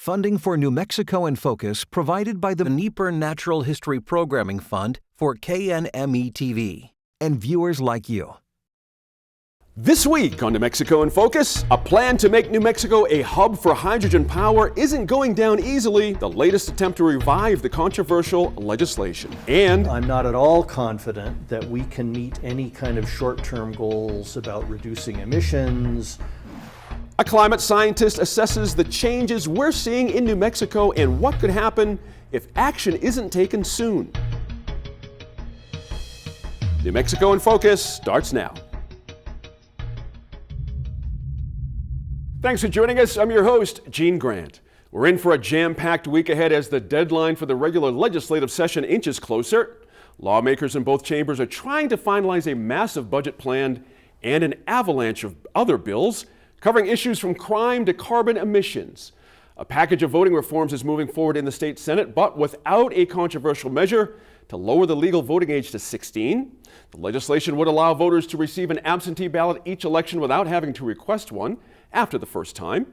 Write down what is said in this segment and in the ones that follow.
Funding for New Mexico in Focus provided by the Nieper Natural History Programming Fund for KNME-TV and viewers like you. This week on New Mexico in Focus, a plan to make New Mexico a hub for hydrogen power isn't going down easily, the latest attempt to revive the controversial legislation. And I'm not at all confident that we can meet any kind of short-term goals about reducing emissions. A climate scientist assesses the changes we're seeing in New Mexico and what could happen if action isn't taken soon. New Mexico in Focus starts now. Thanks for joining us. I'm your host, Gene Grant. We're in for a jam-packed week ahead as the deadline for the regular legislative session inches closer. Lawmakers in both chambers are trying to finalize a massive budget plan and an avalanche of other bills covering issues from crime to carbon emissions. A package of voting reforms is moving forward in the state Senate, but without a controversial measure to lower the legal voting age to 16. The legislation would allow voters to receive an absentee ballot each election without having to request one after the first time.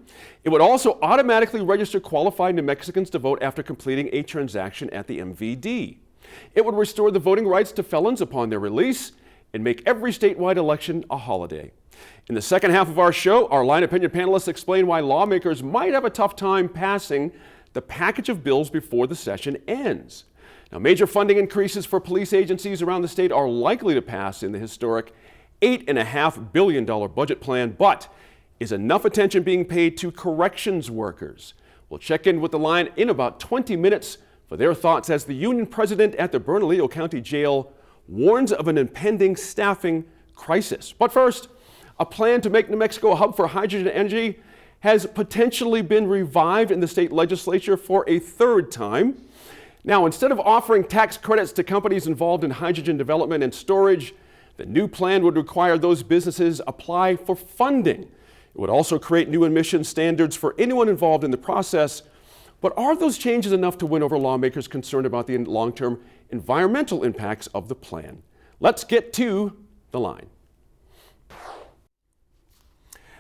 It would also automatically register qualified New Mexicans to vote after completing a transaction at the MVD. It would restore the voting rights to felons upon their release and make every statewide election a holiday. In the second half of our show, our line opinion panelists explain why lawmakers might have a tough time passing the package of bills before the session ends. Now, major funding increases for police agencies around the state are likely to pass in the historic $8.5 billion budget plan, but is enough attention being paid to corrections workers? We'll check in with the line in about 20 minutes for their thoughts as the union president at the Bernalillo County Jail warns of an impending staffing crisis. But first, a plan to make New Mexico a hub for hydrogen energy has potentially been revived in the state legislature for a third time. Now, instead of offering tax credits to companies involved in hydrogen development and storage, the new plan would require those businesses apply for funding. It would also create new emission standards for anyone involved in the process. But are those changes enough to win over lawmakers concerned about the long-term environmental impacts of the plan? Let's get to the line.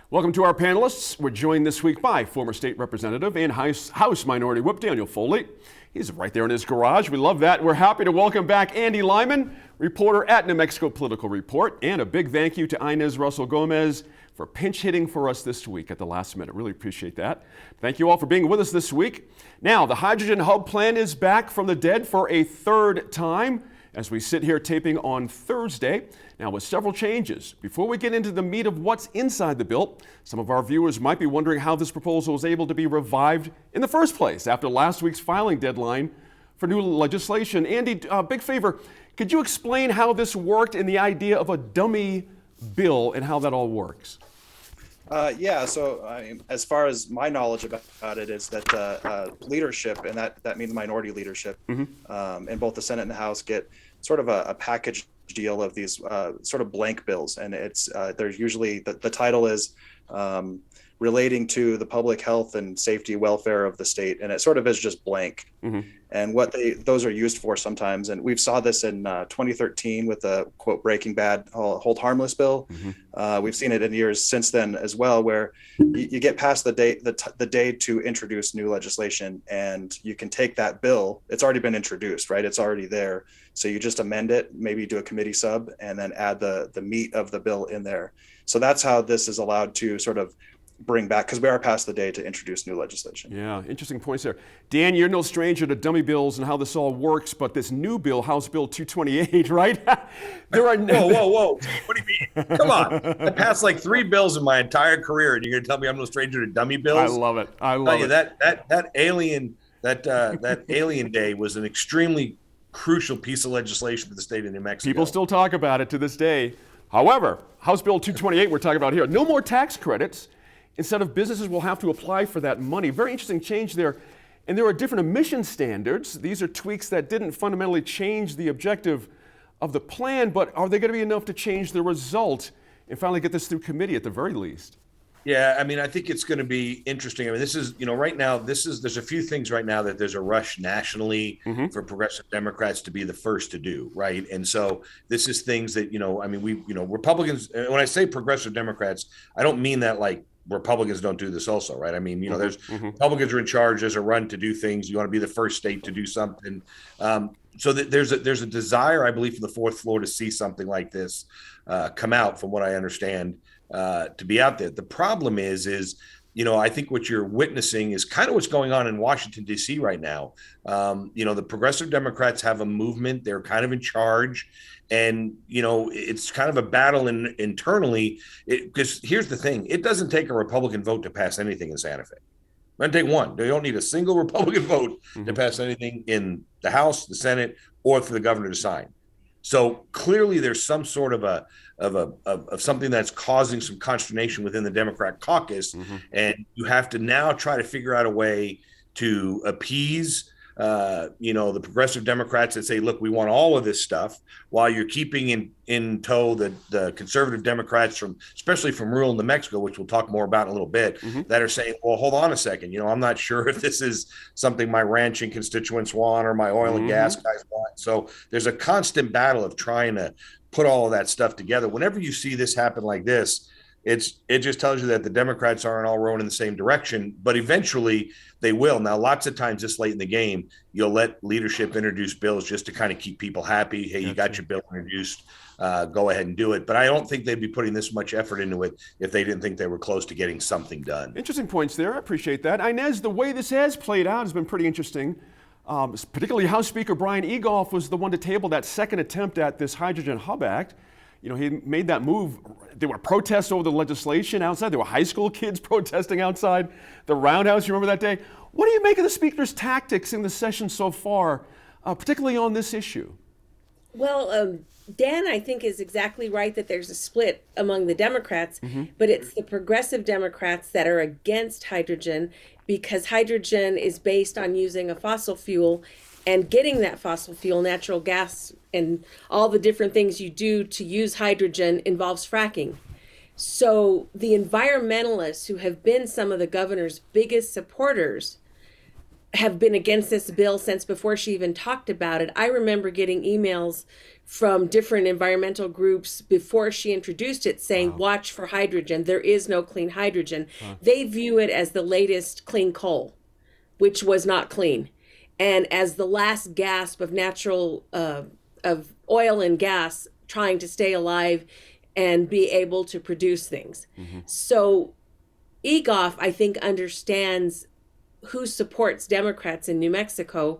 Welcome to our panelists. We're joined this week by former state representative and House Minority Whip Daniel Foley. He's right there in his garage. We love that. We're happy to welcome back Andy Lyman, reporter at New Mexico Political Report, and a big thank you to Inez Russell Gomez for pinch hitting for us this week at the last minute. Really appreciate that. Thank you all for being with us this week. Now, the Hydrogen Hub plan is back from the dead for a third time as we sit here taping on Thursday. Now, with several changes. Before we get into the meat of what's inside the bill, some of our viewers might be wondering how this proposal was able to be revived in the first place after last week's filing deadline for new legislation. Andy, big favor, could you explain how this worked and the idea of a dummy bill and how that all works? So as far as my knowledge about it is that leadership, and that means minority leadership, in both the Senate and the House, get sort of a package deal of these sort of blank bills. And it's there's usually, the title is relating to the public health and safety welfare of the state. And it sort of is just blank. And what those are used for sometimes. And we've saw this in 2013 with the quote Breaking Bad hold harmless bill. We've seen it in years since then as well, where you get past the day to introduce new legislation, and you can take that bill. It's already been introduced, right? It's already there. So you just amend it, maybe do a committee sub, and then add the meat of the bill in there. So that's how this is allowed to sort of bring back, because we are past the day to introduce new legislation. Yeah, interesting points there. Dan, you're no stranger to dummy bills and how this all works, but this new bill, House Bill 228, right? There are whoa. What do you mean? Come on. I passed like 3 bills in my entire career, and you're going to tell me I'm no stranger to dummy bills? I love it. I love it. That alien day was an extremely crucial piece of legislation for the state of New Mexico. People still talk about it to this day. However, House Bill 228 we're talking about here, no more tax credits. Instead of businesses will have to apply for that money. Very interesting change there. And there are different emission standards. These are tweaks that didn't fundamentally change the objective of the plan, but are they going to be enough to change the result and finally get this through committee at the very least? Yeah, I mean, I think it's going to be interesting. I mean, this is, right now, there's a few things right now that there's a rush nationally for progressive Democrats to be the first to do, right? And so this is things that, Republicans, when I say progressive Democrats, I don't mean that like Republicans don't do this also, right? I mean, there's Republicans are in charge. There's a run to do things. You want to be the first state to do something. So there's a desire, I believe, from the fourth floor to see something like this come out, from what I understand, to be out there. The problem is I think what you're witnessing is kind of what's going on in Washington, D.C. right now. The progressive Democrats have a movement. They're kind of in charge. And, it's kind of a battle internally, because here's the thing. It doesn't take a Republican vote to pass anything in Santa Fe. It doesn't take one. They don't need a single Republican vote to pass anything in the House, the Senate, or for the governor to sign. So clearly there's some sort of something that's causing some consternation within the Democrat caucus. And you have to now try to figure out a way to appease the progressive Democrats that say, look, we want all of this stuff, while you're keeping in tow the conservative Democrats, especially from rural New Mexico, which we'll talk more about in a little bit, that are saying, well, hold on a second. I'm not sure if this is something my ranching constituents want or my oil and gas guys want. So there's a constant battle of trying to put all of that stuff together. Whenever you see this happen like this, it just tells you that the Democrats aren't all rowing in the same direction, but eventually they will. Now, lots of times this late in the game, you'll let leadership introduce bills just to kind of keep people happy. Hey, you got your bill introduced. Go ahead and do it. But I don't think they'd be putting this much effort into it if they didn't think they were close to getting something done. Interesting points there. I appreciate that. Inez, the way this has played out has been pretty interesting. Particularly House Speaker Brian Egoff was the one to table that second attempt at this Hydrogen Hub Act. He made that move. There were protests over the legislation outside. There were high school kids protesting outside the Roundhouse. You remember that day? What do you make of the Speaker's tactics in the session so far, particularly on this issue? Well, Dan, I think, is exactly right that there's a split among the Democrats, but it's the progressive Democrats that are against hydrogen, because hydrogen is based on using a fossil fuel, and getting that fossil fuel, natural gas, and all the different things you do to use hydrogen involves fracking. So the environmentalists, who have been some of the governor's biggest supporters, have been against this bill since before she even talked about it. I remember getting emails from different environmental groups before she introduced it saying, watch for hydrogen. There is no clean hydrogen. They view it as the latest clean coal, which was not clean. And as the last gasp of of oil and gas trying to stay alive and be able to produce things. So Egoff, I think, understands who supports Democrats in New Mexico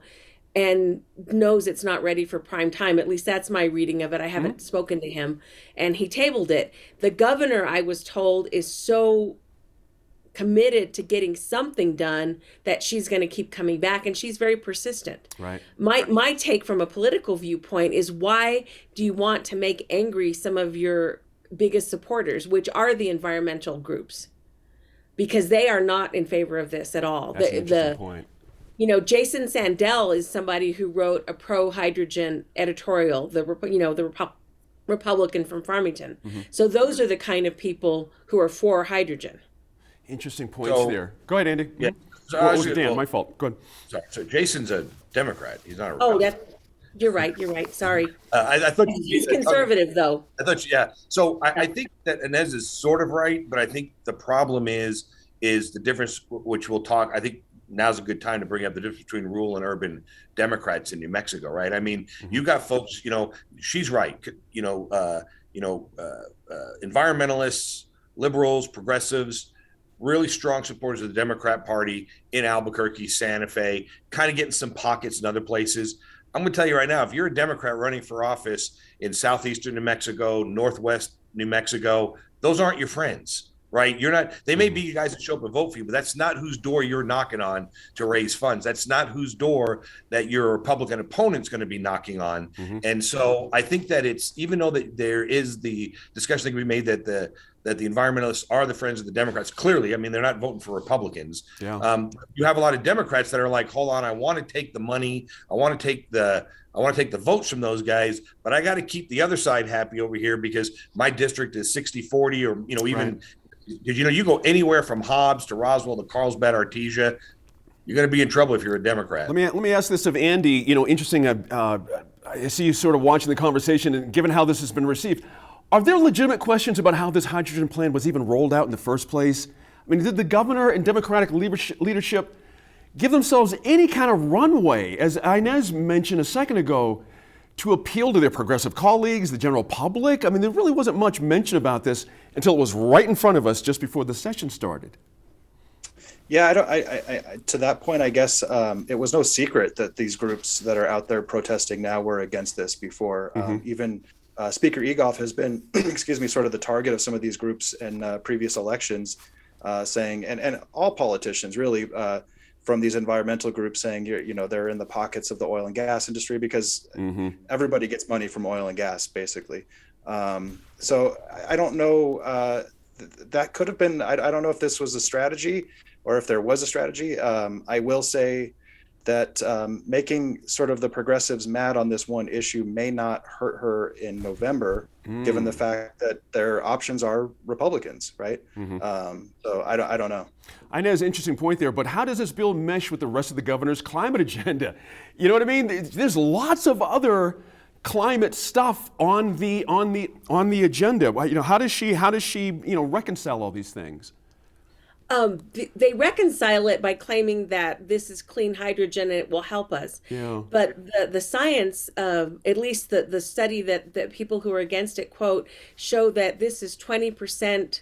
and knows it's not ready for prime time. At least that's my reading of it. I haven't spoken to him, and he tabled it. The governor, I was told, is so committed to getting something done that she's going to keep coming back, and she's very persistent. Right. My take from a political viewpoint is, why do you want to make angry some of your biggest supporters, which are the environmental groups? Because they are not in favor of this at all. That's an interesting point. Jason Sandell is somebody who wrote a pro-hydrogen editorial, the Republican from Farmington. So those are the kind of people who are for hydrogen. Interesting points there. Go ahead, Andy. Yeah. What was Dan? My fault. Go ahead. Sorry. So Jason's a Democrat. He's not a Republican. You're right. Sorry. I thought he's conservative, though. Yeah. So I think that Inez is sort of right, but I think the problem is the difference, which we'll talk. I think now's a good time to bring up the difference between rural and urban Democrats in New Mexico, right? I mean, you got folks. She's right. Environmentalists, liberals, progressives, really strong supporters of the Democrat Party in Albuquerque, Santa Fe, kind of getting some pockets in other places. I'm going to tell you right now, if you're a Democrat running for office in southeastern New Mexico, northwest New Mexico, those aren't your friends, right? They may be you guys that show up and vote for you, but that's not whose door you're knocking on to raise funds. That's not whose door that your Republican opponent's going to be knocking on. And so I think that even though that there is the discussion that can be made that the environmentalists are the friends of the Democrats. Clearly, I mean, they're not voting for Republicans. Yeah. You have a lot of Democrats that are like, hold on, I want to take the money. I want to take the votes from those guys, but I got to keep the other side happy over here because my district is 60-40 or, even because, you go anywhere from Hobbs to Roswell to Carlsbad, Artesia, you're going to be in trouble if you're a Democrat. Let me ask this of Andy. Interesting. I see you sort of watching the conversation, and given how this has been received, are there legitimate questions about how this hydrogen plan was even rolled out in the first place? I mean, did the governor and Democratic leadership give themselves any kind of runway, as Inez mentioned a second ago, to appeal to their progressive colleagues, the general public? I mean, there really wasn't much mention about this until it was right in front of us just before the session started. Yeah, I to that point, I guess it was no secret that these groups that are out there protesting now were against this before. Even Speaker Egoff has been, excuse me, sort of the target of some of these groups in previous elections, saying, and all politicians really, from these environmental groups saying, they're in the pockets of the oil and gas industry because everybody gets money from oil and gas, basically. So I don't know. That could have been. I don't know if this was a strategy, or if there was a strategy. I will say that making sort of the progressives mad on this one issue may not hurt her in November, given the fact that their options are Republicans, right? So I don't know. I know it's an interesting point there, but how does this bill mesh with the rest of the governor's climate agenda? You know what I mean? There's lots of other climate stuff on the agenda. You know, how does she reconcile all these things? They reconcile it by claiming that this is clean hydrogen and it will help us. Yeah. But the science, at least the study that people who are against it quote, show that this is 20%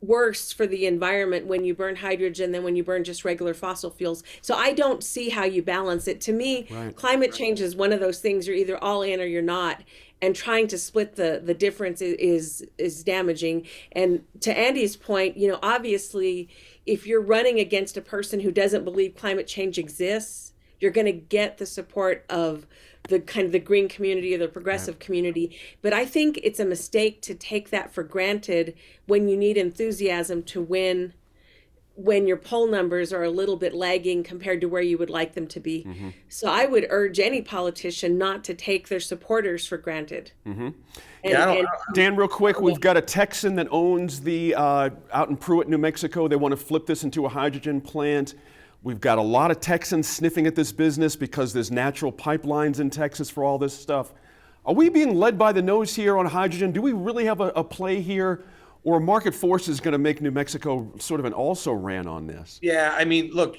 worse for the environment when you burn hydrogen than when you burn just regular fossil fuels. So I don't see how you balance it. To me, climate change is one of those things you're either all in or you're not. And trying to split the difference is damaging. And to Andy's point, obviously, if you're running against a person who doesn't believe climate change exists, you're going to get the support of the kind of the green community or the progressive community. But I think it's a mistake to take that for granted when you need enthusiasm to win, when your poll numbers are a little bit lagging compared to where you would like them to be. So I would urge any politician not to take their supporters for granted. Dan, real quick, we've got a Texan that owns the out in Pruitt, New Mexico. They want to flip this into a hydrogen plant. We've got a lot of Texans sniffing at this business because there's natural pipelines in Texas for all this stuff. Are we being led by the nose here on hydrogen? Do we really have a play here? Or market force is going to make New Mexico sort of an also-ran on this? Yeah, I mean, look,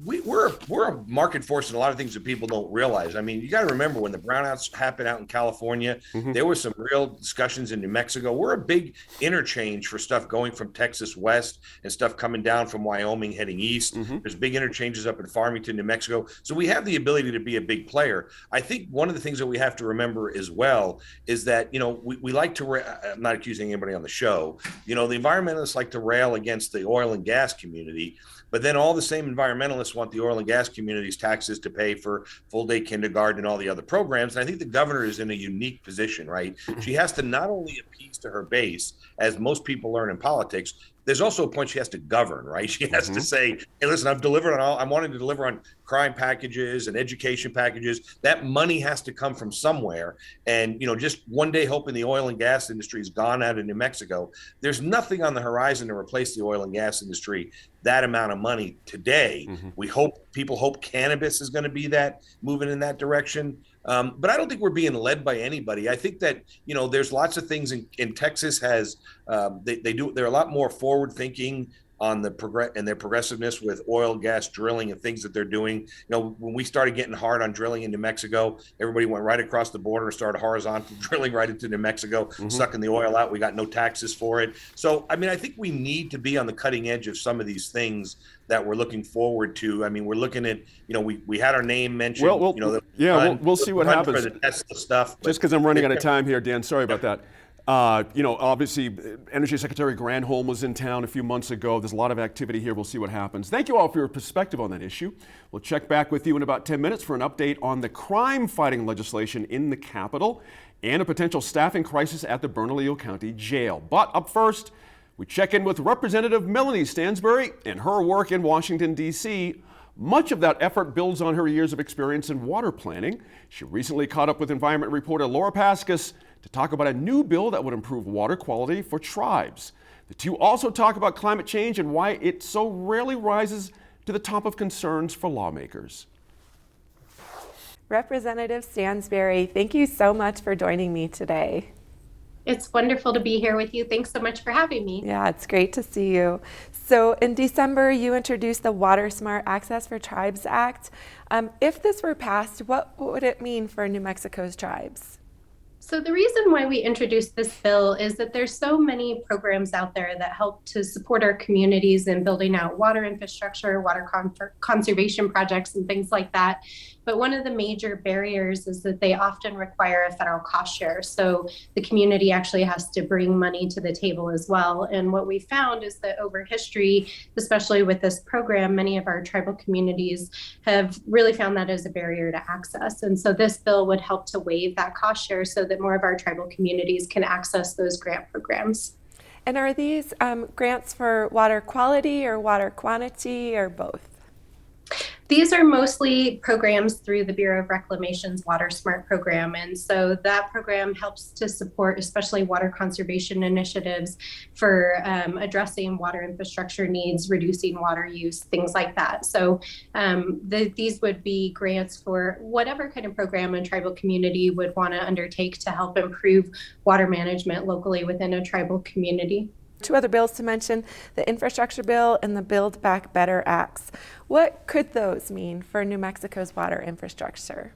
we're a market force in a lot of things that people don't realize. I mean, you got to remember when the brownouts happened out in California, there were some real discussions in New Mexico. We're a big interchange for stuff going from Texas west and stuff coming down from Wyoming heading east. There's big interchanges up in Farmington, New Mexico. So we have the ability to be a big player. I think one of the things that we have to remember as well is that, we like to, I'm not accusing anybody on the show, the environmentalists like to rail against the oil and gas community, but then all the same environmentalists want the oil and gas community's taxes to pay for full day kindergarten and all the other programs. And I think the governor is in a unique position, right? She has to not only appease to her base, as most people learn in politics, there's also a point she has to govern, right? She has to say, hey, listen, I'm wanting to deliver on crime packages and education packages. That money has to come from somewhere. And, just one day hoping the oil and gas industry is gone out of New Mexico. There's nothing on the horizon to replace the oil and gas industry, that amount of money today. People hope cannabis is going to be that, moving in that direction. But I don't think we're being led by anybody. I think that, there's lots of things in Texas has, they're a lot more forward thinking on their progressiveness with oil, gas drilling and things that they're doing. When we started getting hard on drilling in New Mexico, everybody went right across the border and started horizontal drilling right into New Mexico, sucking the oil out. We got no taxes for it. So, I mean, I think we need to be on the cutting edge of some of these things that we're looking forward to. I mean, we're looking at, we had our name mentioned. We'll see what happens. For the Tesla stuff. Just because I'm running out of time here, Dan, sorry about that. Obviously, Energy Secretary Granholm was in town a few months ago. There's a lot of activity here. We'll see what happens. Thank you all for your perspective on that issue. We'll check back with you in about 10 minutes for an update on the crime-fighting legislation in the Capitol and a potential staffing crisis at the Bernalillo County Jail. But up first, we check in with Representative Melanie Stansbury and her work in Washington, D.C. Much of that effort builds on her years of experience in water planning. She recently caught up with environment reporter Laura Paskus to talk about a new bill that would improve water quality for tribes. The two also talk about climate change and why it so rarely rises to the top of concerns for lawmakers. Representative Stansbury, thank you so much for joining me today. It's wonderful to be here with you. Thanks so much for having me. Yeah, it's great to see you. So in December, you introduced the Water Smart Access for Tribes Act. If this were passed, what would it mean for New Mexico's tribes? So the reason why we introduced this bill is that there's so many programs out there that help to support our communities in building out water infrastructure, water conservation projects, and things like that. But one of the major barriers is that they often require a federal cost share. So the community actually has to bring money to the table as well. And what we found is that over history, especially with this program, many of our tribal communities have really found that as a barrier to access. And so this bill would help to waive that cost share so that more of our tribal communities can access those grant programs. And are these grants for water quality or water quantity or both? These are mostly programs through the Bureau of Reclamation's Water Smart program. And so that program helps to support especially water conservation initiatives for addressing water infrastructure needs, reducing water use, things like that. So these would be grants for whatever kind of program a tribal community would want to undertake to help improve water management locally within a tribal community. Two other bills to mention, the Infrastructure Bill and the Build Back Better Acts. What could those mean for New Mexico's water infrastructure?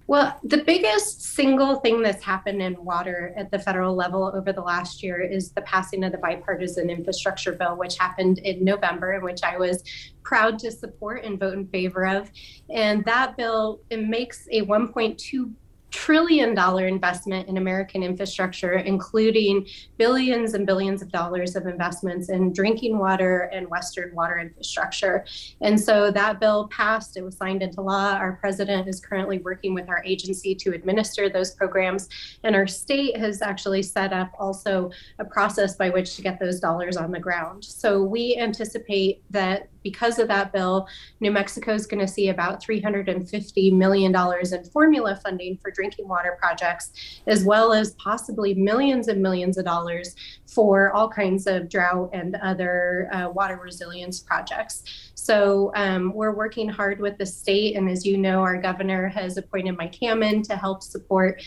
Well, the biggest single thing that's happened in water at the federal level over the last year is the passing of the bipartisan infrastructure bill, which happened in November, and which I was proud to support and vote in favor of. And that bill, it makes a $1.2 trillion investment in American infrastructure, including billions and billions of dollars of investments in drinking water and Western water infrastructure. And so that bill passed, it was signed into law. Our president is currently working with our agency to administer those programs. And our state has actually set up also a process by which to get those dollars on the ground. So we anticipate that because of that bill, New Mexico is going to see about $350 million in formula funding for drinking water projects, as well as possibly millions and millions of dollars for all kinds of drought and other water resilience projects. So we're working hard with the state. And as you know, our governor has appointed Mike Hammond to help support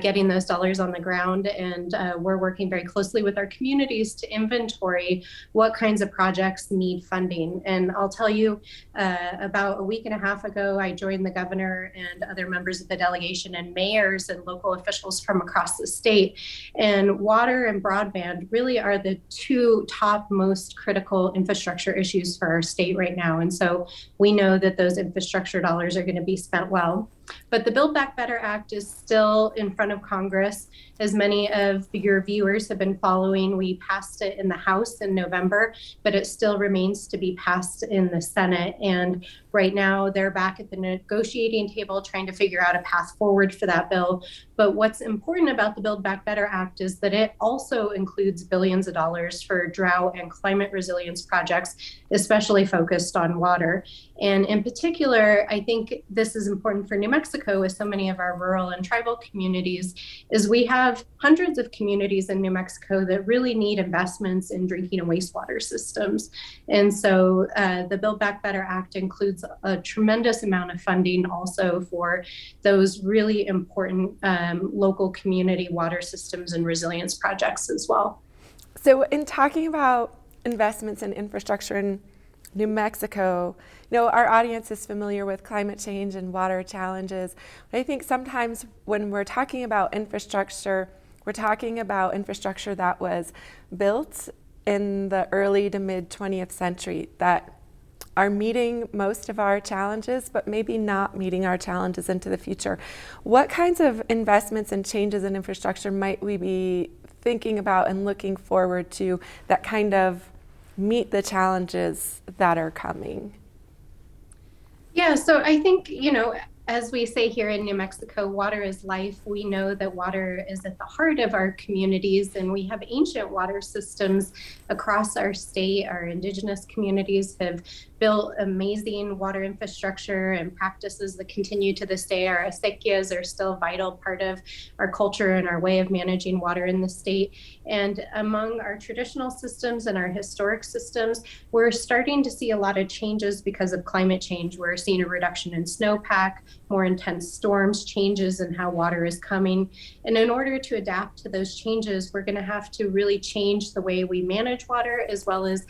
getting those dollars on the ground. And we're working very closely with our communities to inventory what kinds of projects need funding. And I'll tell you, about a week and a half ago, I joined the governor and other members of the delegation and mayors and local officials from across the state. And water and broadband really are the two top most critical infrastructure issues for our state right now. And so we know that those infrastructure dollars are going to be spent well. But the Build Back Better Act is still in front of Congress. As many of your viewers have been following, we passed it in the House in November, but it still remains to be passed in the Senate. And right now they're back at the negotiating table trying to figure out a path forward for that bill. But what's important about the Build Back Better Act is that it also includes billions of dollars for drought and climate resilience projects, especially focused on water. And in particular, I think this is important for New Mexico with so many of our rural and tribal communities, is we have hundreds of communities in New Mexico that really need investments in drinking and wastewater systems. And so the Build Back Better Act includes a tremendous amount of funding also for those really important local community water systems and resilience projects as well. So in talking about investments in infrastructure in New Mexico, our audience is familiar with climate change and water challenges. But I think sometimes when we're talking about infrastructure, we're talking about infrastructure that was built in the early to mid 20th century that are meeting most of our challenges, but maybe not meeting our challenges into the future. What kinds of investments and changes in infrastructure might we be thinking about and looking forward to that kind of meet the challenges that are coming? Yeah, so I think, as we say here in New Mexico, water is life. We know that water is at the heart of our communities, and we have ancient water systems across our state. Our indigenous communities have built amazing water infrastructure and practices that continue to this day. Our acequias are still a vital part of our culture and our way of managing water in the state. And among our traditional systems and our historic systems, we're starting to see a lot of changes because of climate change. We're seeing a reduction in snowpack. more intense storms, changes in how water is coming. And in order to adapt to those changes, we're going to have to really change the way we manage water, as well as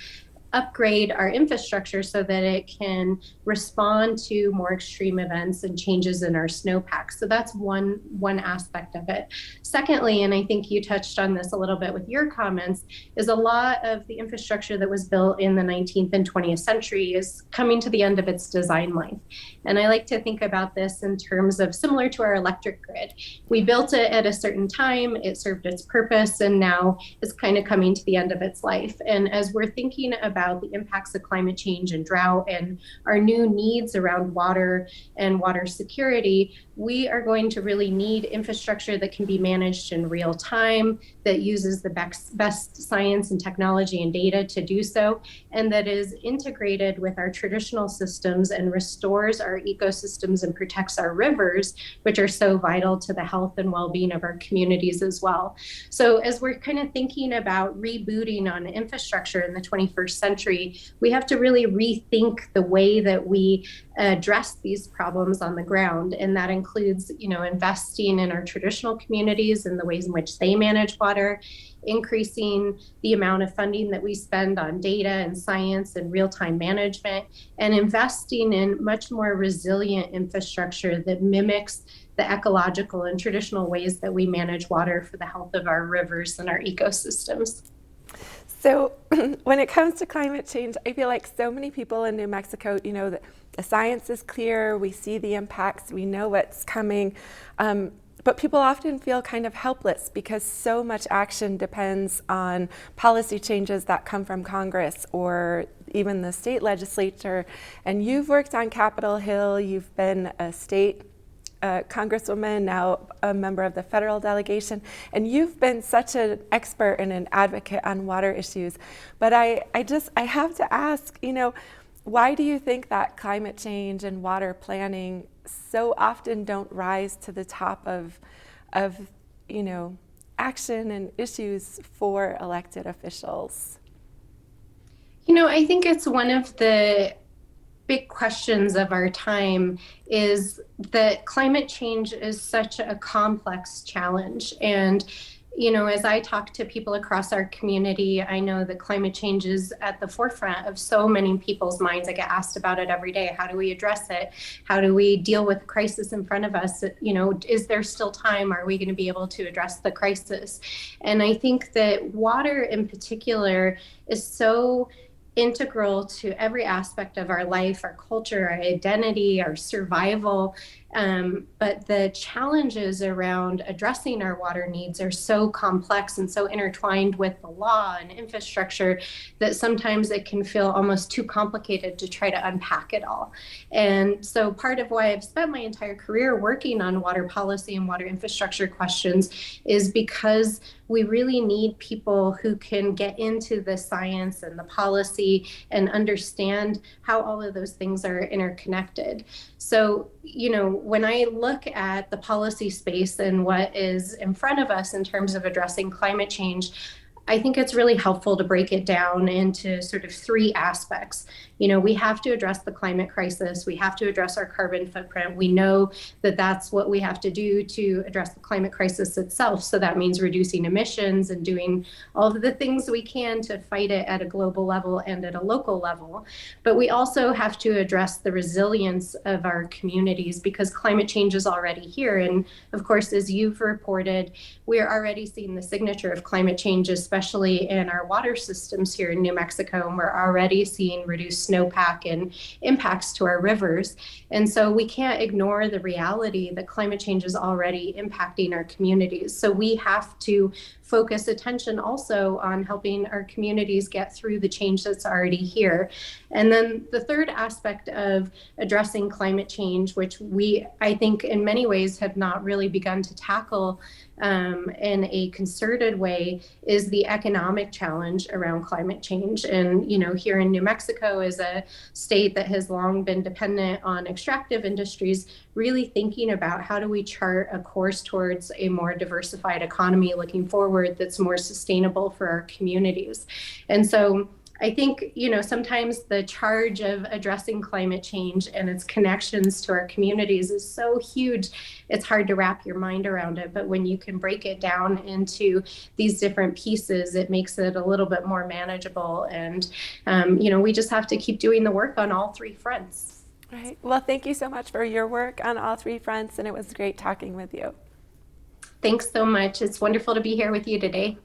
upgrade our infrastructure so that it can respond to more extreme events and changes in our snowpack. So that's one aspect of it. Secondly, and I think you touched on this a little bit with your comments, is a lot of the infrastructure that was built in the 19th and 20th century is coming to the end of its design life. And I like to think about this in terms of similar to our electric grid. We built it at a certain time, it served its purpose, and now it's kind of coming to the end of its life. And as we're thinking about the impacts of climate change and drought and our new needs around water and water security, we are going to really need infrastructure that can be managed in real time, that uses the best science and technology and data to do so, and that is integrated with our traditional systems and restores our ecosystems and protects our rivers, which are so vital to the health and well-being of our communities as well. So as we're kind of thinking about rebooting on infrastructure in the 21st century, we have to really rethink the way that we address these problems on the ground. And that includes, investing in our traditional communities and the ways in which they manage water, increasing the amount of funding that we spend on data and science and real-time management, and investing in much more resilient infrastructure that mimics the ecological and traditional ways that we manage water for the health of our rivers and our ecosystems. So when it comes to climate change, I feel like so many people in New Mexico, the science is clear, we see the impacts, we know what's coming, but people often feel kind of helpless because so much action depends on policy changes that come from Congress or even the state legislature. And you've worked on Capitol Hill, you've been a state Congresswoman, now a member of the federal delegation, and you've been such an expert and an advocate on water issues. But I have to ask, why do you think that climate change and water planning so often don't rise to the top of action and issues for elected officials? I think it's one of the big questions of our time is that climate change is such a complex challenge. And, as I talk to people across our community, I know that climate change is at the forefront of so many people's minds. I get asked about it every day. How do we address it? How do we deal with the crisis in front of us? Is there still time? Are we going to be able to address the crisis? And I think that water in particular is so integral to every aspect of our life, our culture, our identity, our survival. But the challenges around addressing our water needs are so complex and so intertwined with the law and infrastructure that sometimes it can feel almost too complicated to try to unpack it all. And so part of why I've spent my entire career working on water policy and water infrastructure questions is because we really need people who can get into the science and the policy and understand how all of those things are interconnected. So, when I look at the policy space and what is in front of us in terms of addressing climate change, I think it's really helpful to break it down into sort of three aspects. We have to address the climate crisis. We have to address our carbon footprint. We know that that's what we have to do to address the climate crisis itself. So that means reducing emissions and doing all of the things we can to fight it at a global level and at a local level. But we also have to address the resilience of our communities because climate change is already here. And of course, as you've reported, we are already seeing the signature of climate change, especially in our water systems here in New Mexico. And we're already seeing reduced snowpack and impacts to our rivers. And so we can't ignore the reality that climate change is already impacting our communities. So we have to focus attention also on helping our communities get through the change that's already here. And then the third aspect of addressing climate change, which I think in many ways have not really begun to tackle in a concerted way, is the economic challenge around climate change. And, here in New Mexico is a state that has long been dependent on extractive industries, really thinking about how do we chart a course towards a more diversified economy looking forward that's more sustainable for our communities. And so I think, sometimes the charge of addressing climate change and its connections to our communities is so huge, it's hard to wrap your mind around it. But when you can break it down into these different pieces, it makes it a little bit more manageable. And, we just have to keep doing the work on all three fronts. Right. Well, thank you so much for your work on all three fronts, and it was great talking with you. Thanks so much. It's wonderful to be here with you today.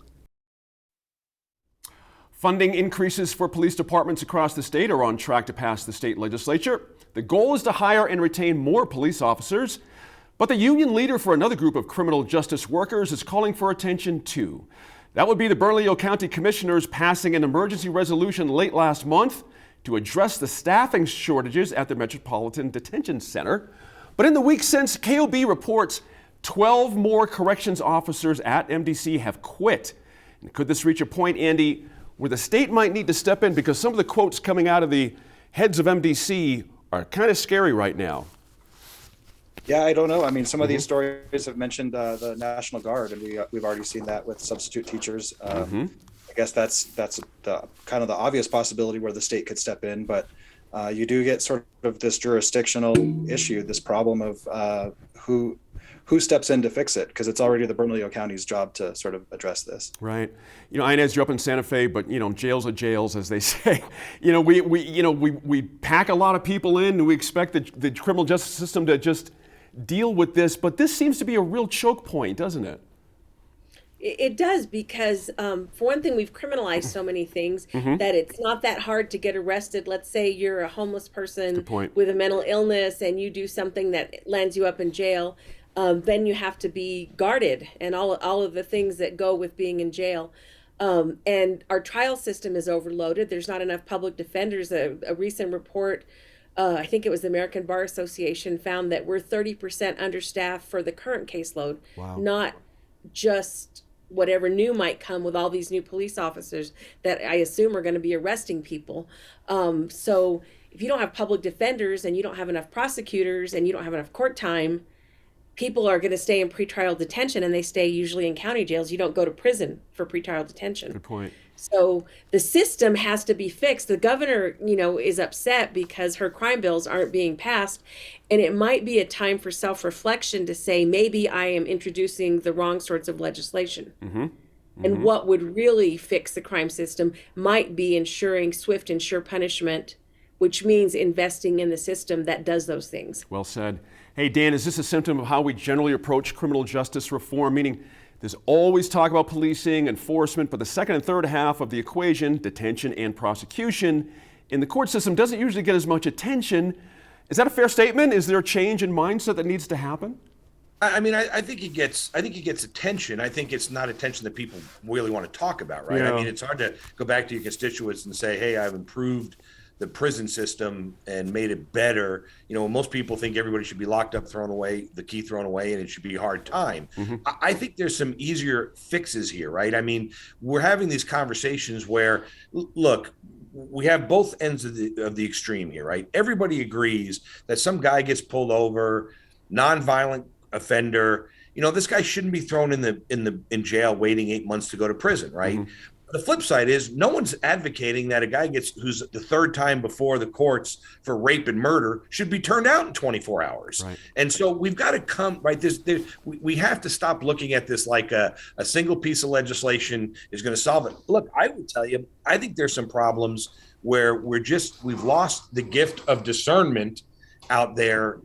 Funding increases for police departments across the state are on track to pass the state legislature. The goal is to hire and retain more police officers, but the union leader for another group of criminal justice workers is calling for attention too. That would be the Bernalillo County Commissioners passing an emergency resolution late last month to address the staffing shortages at the Metropolitan Detention Center. But in the week since, KOB reports 12 more corrections officers at MDC have quit. And could this reach a point, Andy, where the state might need to step in, because some of the quotes coming out of the heads of MDC are kind of scary right now? Yeah, I don't know. I mean, some of these stories have mentioned the National Guard, and we've already seen that with substitute teachers. I guess that's the kind of the obvious possibility where the state could step in, but you do get sort of this jurisdictional issue, this problem of who steps in to fix it, because it's already the Bernalillo County's job to sort of address this. Right. Inez, you're up in Santa Fe, but jails are jails, as they say. We pack a lot of people in, and we expect the criminal justice system to just deal with this, but this seems to be a real choke point, doesn't it? It does, because for one thing, we've criminalized so many things that it's not that hard to get arrested. Let's say you're a homeless person with a mental illness and you do something that lands you up in jail. Then you have to be guarded and all of the things that go with being in jail. And our trial system is overloaded. There's not enough public defenders. A recent report, I think it was the American Bar Association, found that we're 30% understaffed for the current caseload, not just whatever new might come with all these new police officers that I assume are going to be arresting people. So if you don't have public defenders and you don't have enough prosecutors and you don't have enough court time, people are going to stay in pretrial detention, and they stay usually in county jails. You don't go to prison for pretrial detention. Good point. So the system has to be fixed. The governor, is upset because her crime bills aren't being passed, and it might be a time for self-reflection to say, maybe I am introducing the wrong sorts of legislation. And what would really fix the crime system might be ensuring swift and sure punishment, which means investing in the system that does those things. Well said. Hey, Dan, is this a symptom of how we generally approach criminal justice reform? Meaning there's always talk about policing, enforcement, but the second and third half of the equation, detention and prosecution, in the court system doesn't usually get as much attention. Is that a fair statement? Is there a change in mindset that needs to happen? I mean, I think it gets attention. I think it's not attention that people really want to talk about, right? I mean, it's hard to go back to your constituents and say, hey, I've improved the prison system and made it better. Most people think everybody should be locked up, thrown away, the key thrown away, and it should be a hard time. I think there's some easier fixes here, right? I mean, we're having these conversations where, look, we have both ends of the extreme here, right? Everybody agrees that some guy gets pulled over, nonviolent offender. This guy shouldn't be thrown in jail waiting 8 months to go to prison, right? The flip side is no one's advocating that a guy who's the third time before the courts for rape and murder should be turned out in 24 hours. Right. And so we've got to come right. We have to stop looking at this like a single piece of legislation is going to solve it. Look, I would tell you, I think there's some problems where we've lost the gift of discernment out there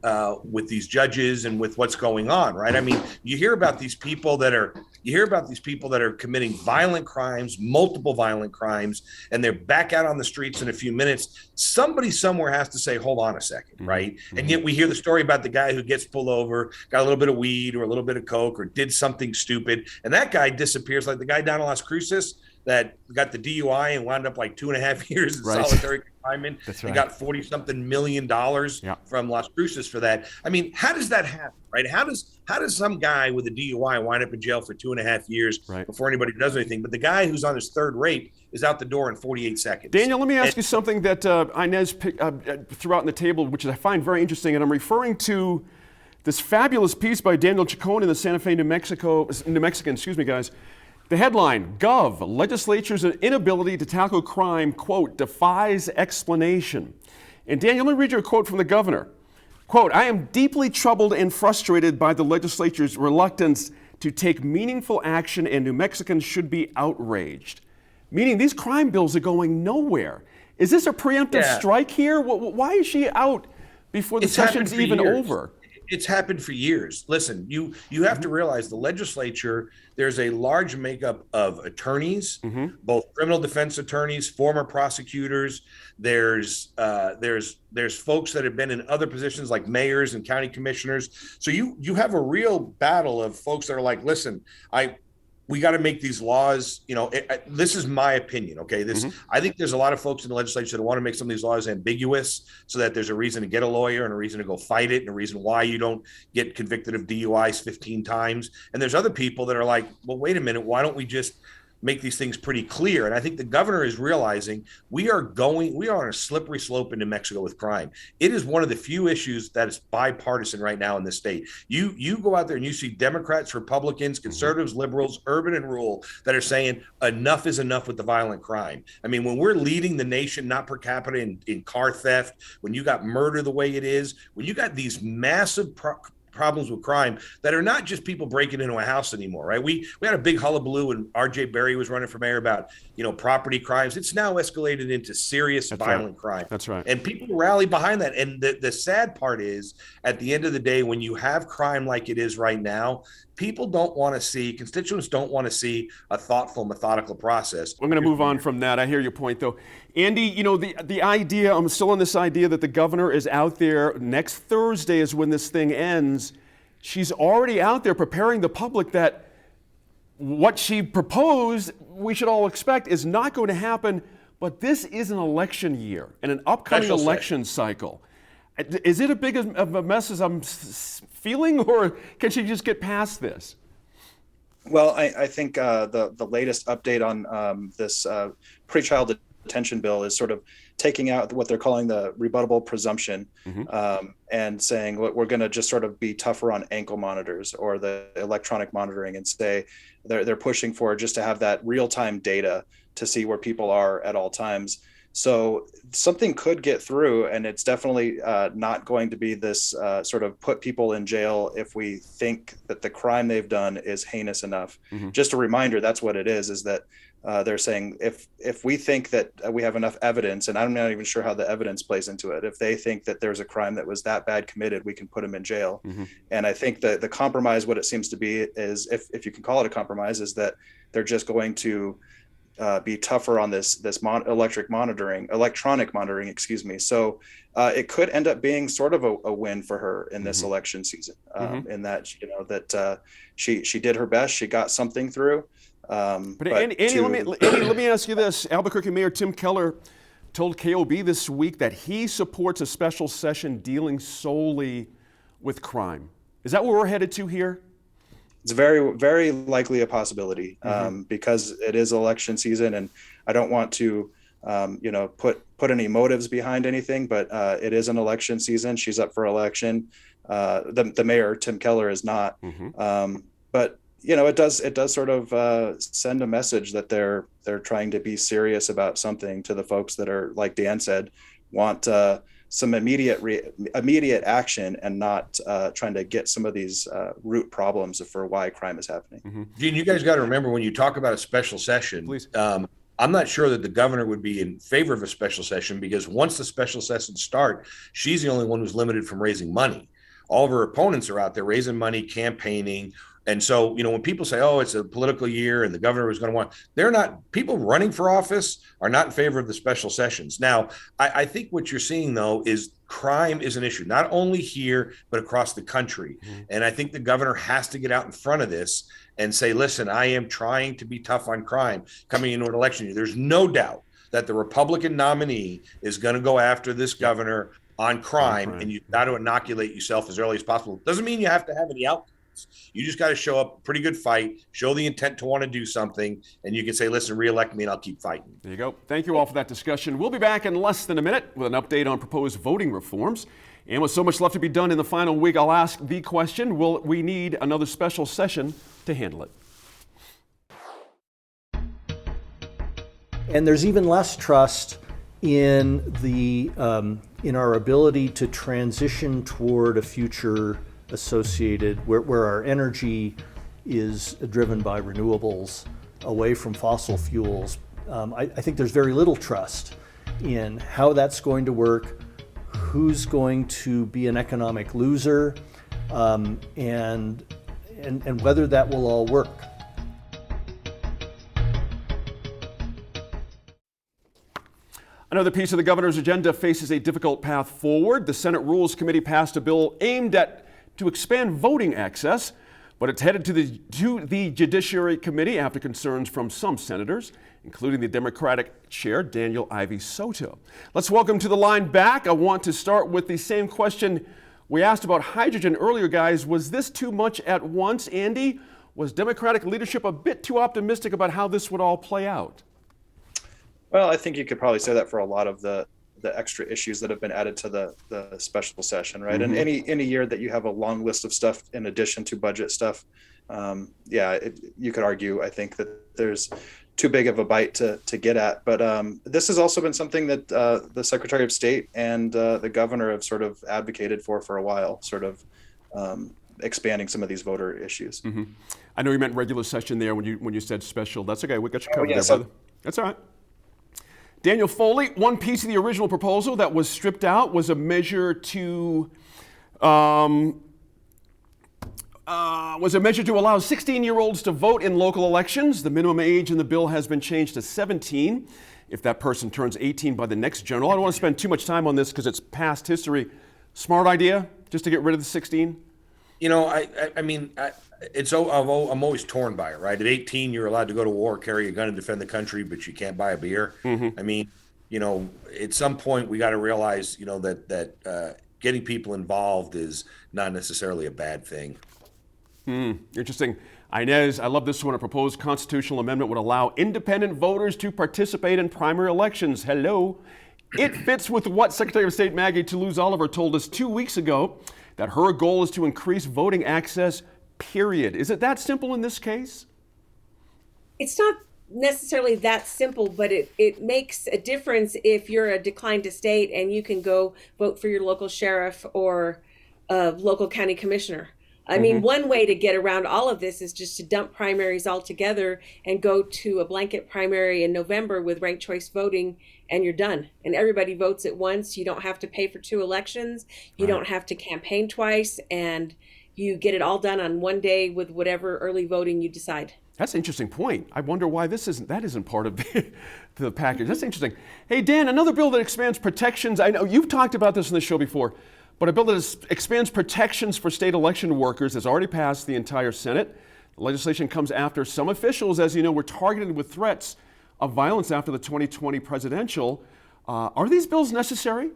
with these judges and with what's going on, right? I mean, you hear about these people that are committing violent crimes, multiple violent crimes, and they're back out on the streets in a few minutes. Somebody somewhere has to say, hold on a second, right? And yet we hear the story about the guy who gets pulled over, got a little bit of weed or a little bit of coke or did something stupid, and that guy disappears, like the guy down in Las Cruces that got the DUI and wound up like 2.5 years in solitary confinement. That's right. And got $40-something million from Las Cruces for that. I mean, how does that happen, right? How does some guy with a DUI wind up in jail for 2.5 years before anybody does anything? But the guy who's on his third rape is out the door in 48 seconds. Daniel, let me ask you something that Inez threw out on the table, which I find very interesting, and I'm referring to this fabulous piece by Daniel Chacon in the Santa Fe, New Mexican, guys. The headline, Gov, legislature's inability to tackle crime, quote, defies explanation. And Daniel, let me read you a quote from the governor. Quote, I am deeply troubled and frustrated by the legislature's reluctance to take meaningful action, and New Mexicans should be outraged. Meaning these crime bills are going nowhere. Is this a preemptive strike here? Why is she out before the session's even over? It's happened for years. Listen, you have to realize the legislature, there's a large makeup of attorneys, both criminal defense attorneys, former prosecutors. There's folks that have been in other positions like mayors and county commissioners. So you have a real battle of folks that are like, listen, we got to make these laws, this is my opinion, okay? I think there's a lot of folks in the legislature that want to make some of these laws ambiguous so that there's a reason to get a lawyer and a reason to go fight it and a reason why you don't get convicted of DUIs 15 times. And there's other people that are like, well, wait a minute, why don't we just make these things pretty clear? And I think the governor is realizing we are on a slippery slope in New Mexico with crime. It is one of the few issues that is bipartisan right now in this state. You go out there and you see Democrats, Republicans, conservatives, liberals, urban and rural, that are saying enough is enough with the violent crime. I mean, when we're leading the nation, not per capita in car theft, when you got murder the way it is, when you got these massive problems with crime that are not just people breaking into a house anymore, right? We had a big hullabaloo when RJ Berry was running for mayor about, property crimes. It's now escalated into serious violent crime. That's right. And people rally behind that. And the sad part is, at the end of the day, when you have crime like it is right now, constituents don't want to see a thoughtful, methodical process. I'm going to move on from that. I hear your point, though. Andy, the idea, I'm still on this idea that the governor is out there. Next Thursday is when this thing ends. She's already out there preparing the public that what she proposed, we should all expect, is not going to happen. But this is an election year and an upcoming election cycle. Is it as big of a mess as I'm feeling, or can she just get past this? Well, I think the latest update on this pretrial detention bill is sort of taking out what they're calling the rebuttable presumption, and saying, look, we're going to just sort of be tougher on ankle monitors or the electronic monitoring, and say they're pushing for just to have that real-time data to see where people are at all times. So something could get through, and it's definitely not going to be this sort of put people in jail if we think that the crime they've done is heinous enough. Just a reminder, that's what it is that they're saying if we think that we have enough evidence, and I'm not even sure how the evidence plays into it, if they think that there's a crime that was that bad committed, we can put them in jail. And I think that the compromise, what it seems to be, is if you can call it a compromise, is that they're just going to be tougher on this electronic monitoring, So it could end up being sort of a win for her in this election season, in that that she did her best, she got something through. But Andy, let me ask you this: Albuquerque Mayor Tim Keller told KOB this week that he supports a special session dealing solely with crime. Is that where we're headed to here? It's very, very likely a possibility, because it is election season, and I don't want to, put any motives behind anything, but it is an election season. She's up for election. The mayor, Tim Keller, is not. But it does sort of send a message that they're trying to be serious about something to the folks that are, like Dan said, want some immediate action, and not trying to get some of these root problems for why crime is happening. Gene, you guys got to remember, when you talk about a special session, please. I'm not sure that the governor would be in favor of a special session, because once the special sessions start, she's the only one who's limited from raising money. All of her opponents are out there raising money, campaigning. And so, when people say, oh, it's a political year and the governor is going to want, people running for office are not in favor of the special sessions. Now, I think what you're seeing, though, is crime is an issue, not only here, but across the country. And I think the governor has to get out in front of this and say, listen, I am trying to be tough on crime coming into an election year. There's no doubt that the Republican nominee is going to go after this governor on crime, and you've got to inoculate yourself as early as possible. Doesn't mean you have to have any outcomes. You just got to show up, pretty good fight, show the intent to want to do something, and you can say, listen, reelect me and I'll keep fighting. There you go. Thank you all for that discussion. We'll be back in less than a minute with an update on proposed voting reforms. And with so much left to be done in the final week, I'll ask the question, will we need another special session to handle it? And there's even less trust in in our ability to transition toward a future associated where our energy is driven by renewables, away from fossil fuels. I think there's very little trust in how that's going to work, who's going to be an economic loser, and whether that will all work. Another piece of the governor's agenda faces a difficult path forward. The Senate Rules Committee passed a bill aimed to expand voting access, but it's headed to the Judiciary Committee after concerns from some senators, including the Democratic chair, Daniel Ivey Soto. Let's welcome to the line back. I want to start with the same question we asked about hydrogen earlier, guys. Was this too much at once, Andy? Was Democratic leadership a bit too optimistic about how this would all play out? Well, I think you could probably say that for a lot of the extra issues that have been added to the special session, right? And any year that you have a long list of stuff in addition to budget stuff, you could argue, I think, that there's too big of a bite to get at. But this has also been something that the Secretary of State and the governor have sort of advocated for a while, sort of expanding some of these voter issues. Mm-hmm. I know you meant regular session there when you said special. That's okay. We got you covered there, brother. That's all right. Daniel Foley, one piece of the original proposal that was stripped out was a measure to allow 16-year-olds to vote in local elections. The minimum age in the bill has been changed to 17 if that person turns 18 by the next general. I don't want to spend too much time on this because it's past history. Smart idea, just to get rid of the 16? You know, I'm always torn by it, right? At 18, you're allowed to go to war, carry a gun, and defend the country, but you can't buy a beer. Mm-hmm. I mean, you know, at some point we got to realize, you know, that getting people involved is not necessarily a bad thing. Interesting. Inez, I love this one. A proposed constitutional amendment would allow independent voters to participate in primary elections. Hello. It fits with what Secretary of State Maggie Toulouse-Oliver told us 2 weeks ago, that her goal is to increase voting access, period. Is it that simple in this case? It's not necessarily that simple, but it makes a difference if you're a declined estate and you can go vote for your local sheriff or a local county commissioner. I mean, one way to get around all of this is just to dump primaries altogether and go to a blanket primary in November with ranked choice voting, and you're done. And everybody votes at once. You don't have to pay for 2 elections. You don't have to campaign twice, and you get it all done on one day with whatever early voting you decide. That's an interesting point. I wonder why that isn't part of the package. That's interesting. Hey, Dan, another bill that expands protections. I know you've talked about this on the show before, but a bill that expands protections for state election workers has already passed the entire Senate. The legislation comes after some officials, as you know, were targeted with threats of violence after the 2020 presidential. Are these bills necessary?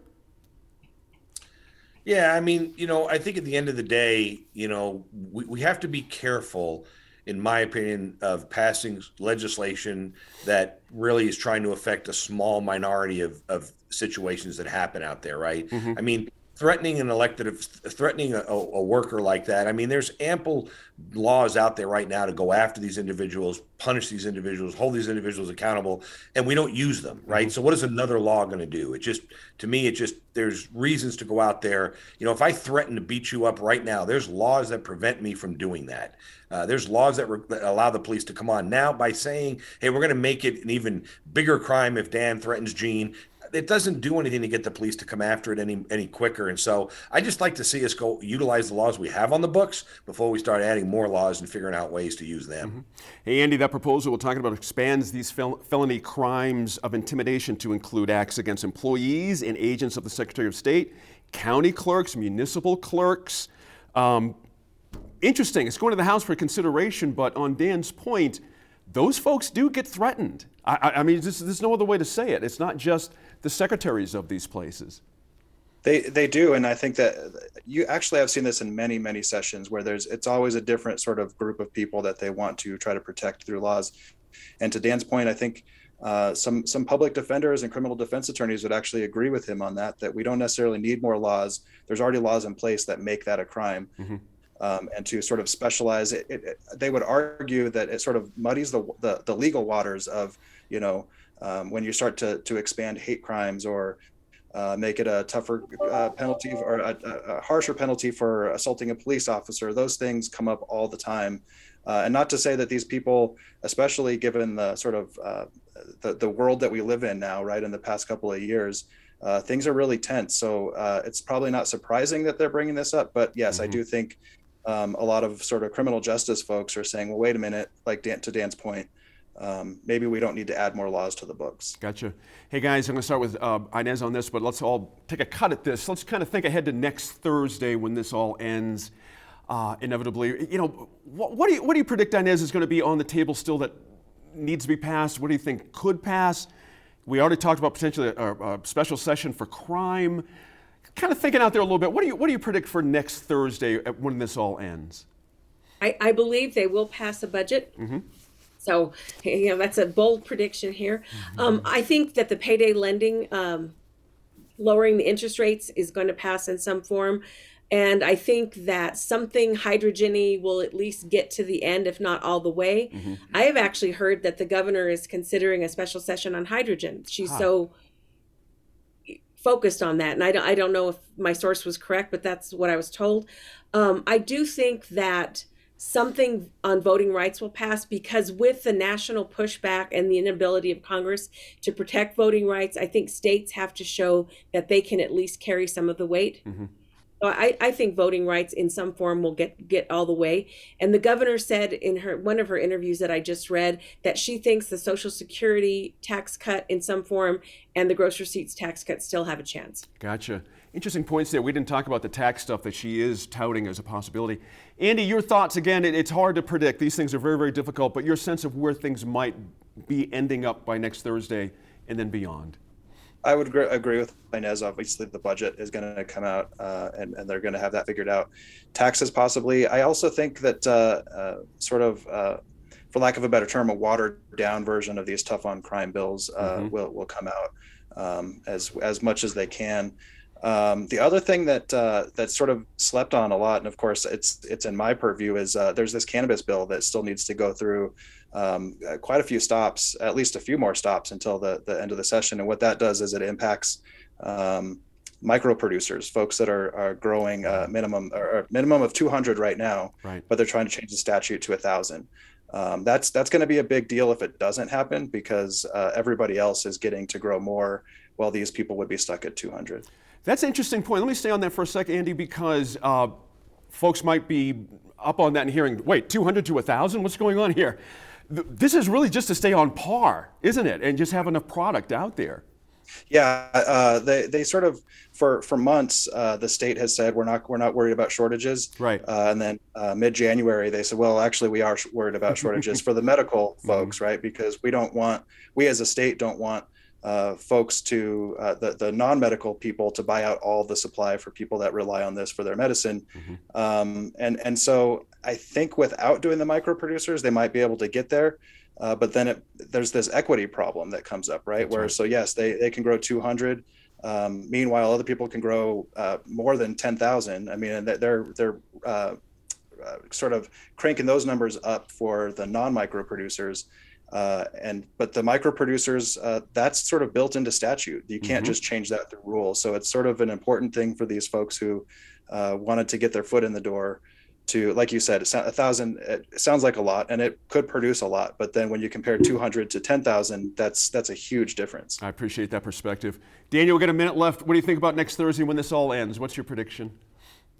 Yeah, I mean, you know, I think at the end of the day, you know, we have to be careful, in my opinion, of passing legislation that really is trying to affect a small minority of situations that happen out there, right? Mm-hmm. I mean, threatening a worker like that. I mean, there's ample laws out there right now to go after these individuals, punish these individuals, hold these individuals accountable, and we don't use them, right? So what is another law going to do? There's reasons to go out there. You know, if I threaten to beat you up right now, there's laws that prevent me from doing that. There's laws that allow the police to come on. Now, by saying, hey, we're going to make it an even bigger crime if Dan threatens Gene, it doesn't do anything to get the police to come after it any quicker. And so I just like to see us go utilize the laws we have on the books before we start adding more laws and figuring out ways to use them. Mm-hmm. Hey, Andy, that proposal we're talking about expands these felony crimes of intimidation to include acts against employees and agents of the Secretary of State, county clerks, municipal clerks. Interesting. It's going to the House for consideration, but on Dan's point, those folks do get threatened. I mean, there's no other way to say it. It's not just the secretaries of these places. They do, and I think that you actually have seen this in many, many sessions where it's always a different sort of group of people that they want to try to protect through laws. And to Dan's point, I think some public defenders and criminal defense attorneys would actually agree with him on that we don't necessarily need more laws. There's already laws in place that make that a crime. Mm-hmm. And to sort of specialize it, they would argue that it sort of muddies the legal waters of, you know, When you start to expand hate crimes or make it a tougher penalty or a harsher penalty for assaulting a police officer, those things come up all the time. And not to say that these people, especially given the sort of the world that we live in now, right, in the past couple of years, things are really tense. So it's probably not surprising that they're bringing this up. But yes, I do think a lot of sort of criminal justice folks are saying, well, wait a minute, like to Dan's point, maybe we don't need to add more laws to the books. Gotcha. Hey guys, I'm going to start with Inez on this, but let's all take a cut at this. Let's kind of think ahead to next Thursday when this all ends. Inevitably, you know, what do you predict, Inez, is going to be on the table still that needs to be passed? What do you think could pass? We already talked about potentially a special session for crime. Kind of thinking out there a little bit. What do you predict for next Thursday when this all ends? I believe they will pass a budget. So, you know, that's a bold prediction here. I think that the payday lending, lowering the interest rates, is going to pass in some form. And I think that something hydrogen-y will at least get to the end, if not all the way. I have actually heard that the governor is considering a special session on hydrogen. She's so focused on that. And I don't know if my source was correct, but that's what I was told. I do think that something on voting rights will pass, because with the national pushback and the inability of Congress to protect voting rights, I think states have to show that they can at least carry some of the weight. So I think voting rights in some form will get all the way. And the governor said in one of her interviews that I just read that she thinks the Social Security tax cut in some form and the gross receipts tax cut still have a chance. Gotcha. Interesting points there. We didn't talk about the tax stuff that she is touting as a possibility. Andy, your thoughts again. It's hard to predict. These things are very, very difficult, but your sense of where things might be ending up by next Thursday and then beyond. I would agree with Inez. Obviously, the budget is going to come out and they're going to have that figured out. Taxes, possibly. I also think that for lack of a better term, a watered down version of these tough on crime bills will come out as much as they can. The other thing that's sort of slept on a lot, and of course it's in my purview, is there's this cannabis bill that still needs to go through quite a few stops, at least a few more stops until the end of the session. And what that does is it impacts micro producers, folks that are growing minimum of 200 right now, but they're trying to change the statute to 1,000. That's going to be a big deal if it doesn't happen, because everybody else is getting to grow more while these people would be stuck at 200. That's an interesting point. Let me stay on that for a second, Andy, because folks might be up on that and hearing, wait, 200 to 1,000? What's going on here? This is really just to stay on par, isn't it? And just have enough product out there. Yeah, they sort of for months the state has said we're not worried about shortages. Right. And then mid-January they said, well, actually we are worried about shortages for the medical folks, right? Because we as a state don't want folks to the non-medical people to buy out all the supply for people that rely on this for their medicine. And so I think without doing the micro producers, they might be able to get there. But then there's this equity problem that comes up, right? That's right. So yes, they can grow 200. Meanwhile, other people can grow more than 10,000. I mean, they're sort of cranking those numbers up for the non-micro producers. But the micro producers, that's sort of built into statute. You can't just change that through rule. So it's sort of an important thing for these folks who wanted to get their foot in the door to, like you said, 1,000, it sounds like a lot and it could produce a lot. But then when you compare 200 to 10,000, that's a huge difference. I appreciate that perspective. Daniel, we've got a minute left. What do you think about next Thursday when this all ends? What's your prediction?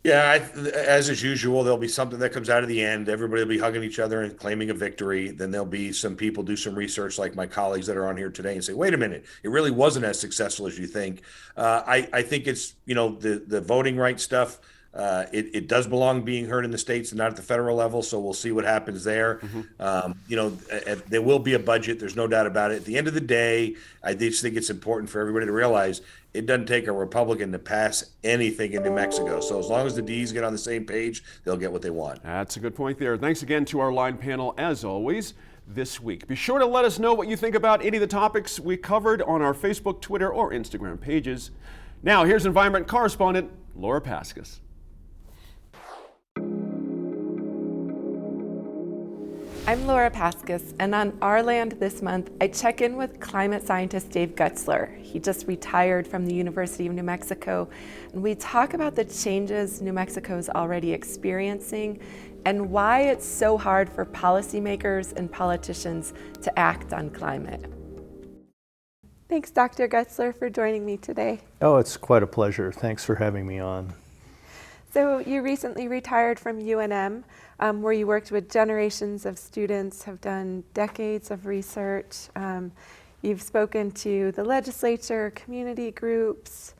Yeah, as is usual, there'll be something that comes out of the end. Everybody will be hugging each other and claiming a victory. Then there'll be some people do some research, like my colleagues that are on here today, and say, wait a minute, it really wasn't as successful as you think. I think it's, the voting rights stuff. It does belong being heard in the states and not at the federal level. So we'll see what happens there. There will be a budget. There's no doubt about it. At the end of the day, I just think it's important for everybody to realize it doesn't take a Republican to pass anything in New Mexico. So as long as the D's get on the same page, they'll get what they want. That's a good point there. Thanks again to our line panel, as always, this week. Be sure to let us know what you think about any of the topics we covered on our Facebook, Twitter, or Instagram pages. Now, here's environment correspondent Laura Paskus. I'm Laura Paskus, and on Our Land this month, I check in with climate scientist Dave Gutzler. He just retired from the University of New Mexico, and we talk about the changes New Mexico is already experiencing and why it's so hard for policymakers and politicians to act on climate. Thanks, Dr. Gutzler, for joining me today. Oh, it's quite a pleasure. Thanks for having me on. So you recently retired from UNM, where you worked with generations of students, have done decades of research. You've spoken to the legislature, community groups,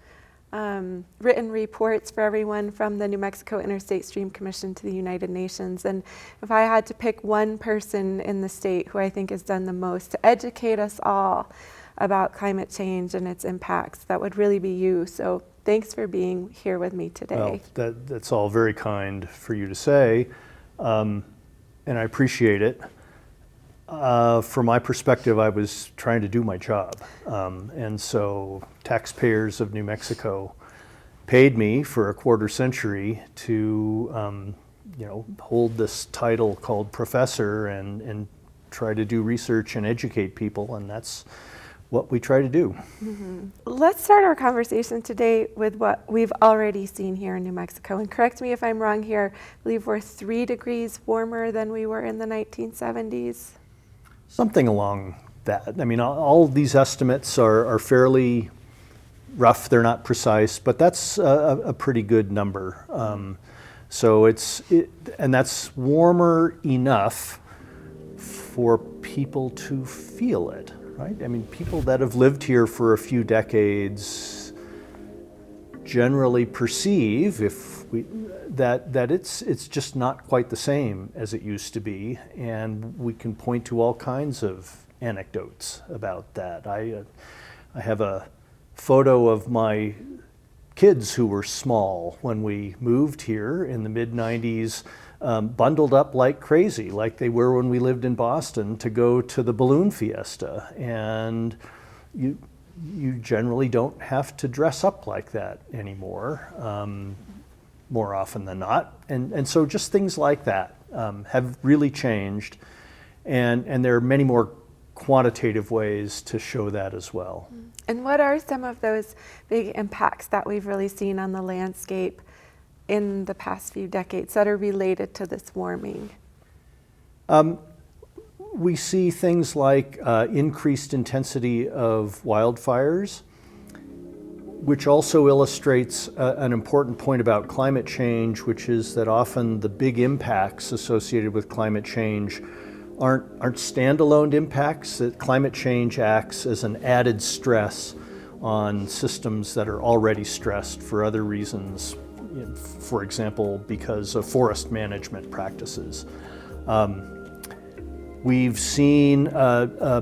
written reports for everyone from the New Mexico Interstate Stream Commission to the United Nations. And if I had to pick one person in the state who I think has done the most to educate us all about climate change and its impacts, that would really be you. So thanks for being here with me today. Well, that's all very kind for you to say, and I appreciate it. From my perspective, I was trying to do my job, and so taxpayers of New Mexico paid me for a quarter century to hold this title called professor and try to do research and educate people, and that's what we try to do. Mm-hmm. Let's start our conversation today with what we've already seen here in New Mexico. And correct me if I'm wrong here, I believe we're 3 degrees warmer than we were in the 1970s. Something along that. I mean, all these estimates are fairly rough. They're not precise, but that's a pretty good number. So and that's warmer enough for people to feel it. Right? I mean, people that have lived here for a few decades generally perceive that it's just not quite the same as it used to be, and we can point to all kinds of anecdotes about that. I have a photo of my kids who were small when we moved here in the mid-90s. Bundled up like crazy, like they were when we lived in Boston, to go to the balloon fiesta. And you generally don't have to dress up like that anymore, more often than not. And so just things like that have really changed. And there are many more quantitative ways to show that as well. And what are some of those big impacts that we've really seen on the landscape in the past few decades that are related to this warming? We see things like increased intensity of wildfires, which also illustrates an important point about climate change, which is that often the big impacts associated with climate change aren't standalone impacts, that climate change acts as an added stress on systems that are already stressed for other reasons. For example, because of forest management practices. We've seen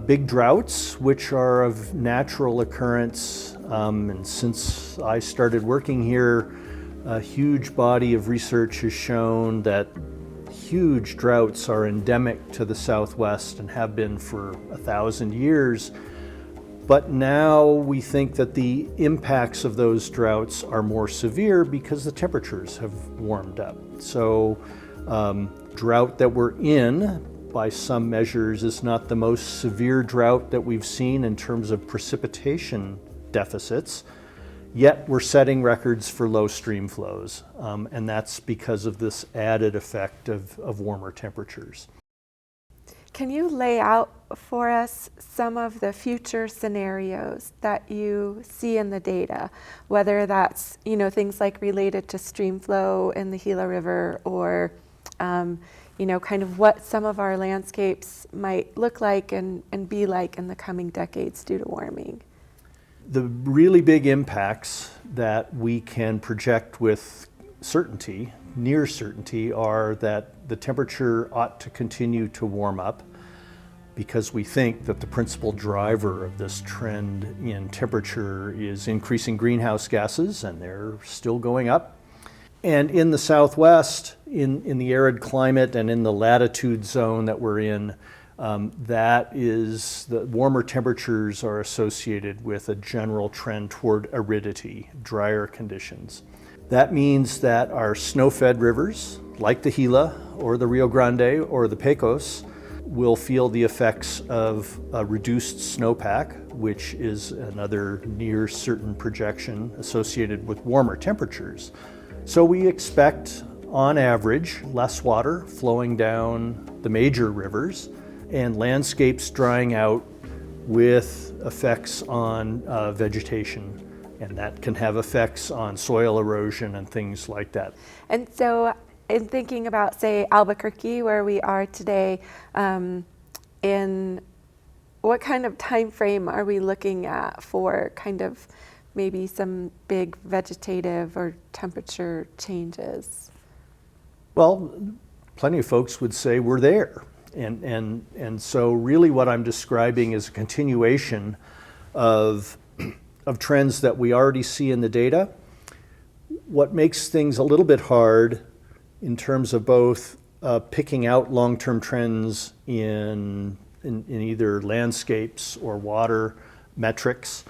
big droughts, which are of natural occurrence. And since I started working here, a huge body of research has shown that huge droughts are endemic to the Southwest and have been for 1,000 years. But now we think that the impacts of those droughts are more severe because the temperatures have warmed up. So drought that we're in, by some measures, is not the most severe drought that we've seen in terms of precipitation deficits, yet we're setting records for low stream flows. And that's because of this added effect of warmer temperatures. Can you lay out for us some of the future scenarios that you see in the data, whether that's things like related to stream flow in the Gila River, or kind of what some of our landscapes might look like and be like in the coming decades due to warming? The really big impacts that we can project with certainty, near certainty, are that the temperature ought to continue to warm up, because we think that the principal driver of this trend in temperature is increasing greenhouse gases, and they're still going up. And in the Southwest, in the arid climate and in the latitude zone that we're in, that is, the warmer temperatures are associated with a general trend toward aridity, drier conditions. That means that our snow-fed rivers, like the Gila or the Rio Grande or the Pecos, will feel the effects of a reduced snowpack, which is another near certain projection associated with warmer temperatures. So we expect, on average, less water flowing down the major rivers and landscapes drying out with effects on vegetation. And that can have effects on soil erosion and things like that. And so in thinking about, say, Albuquerque, where we are today, in what kind of time frame are we looking at for kind of maybe some big vegetative or temperature changes? Well, plenty of folks would say we're there. And so really what I'm describing is a continuation of trends that we already see in the data. What makes things a little bit hard in terms of both picking out long-term trends in either landscapes or water metrics,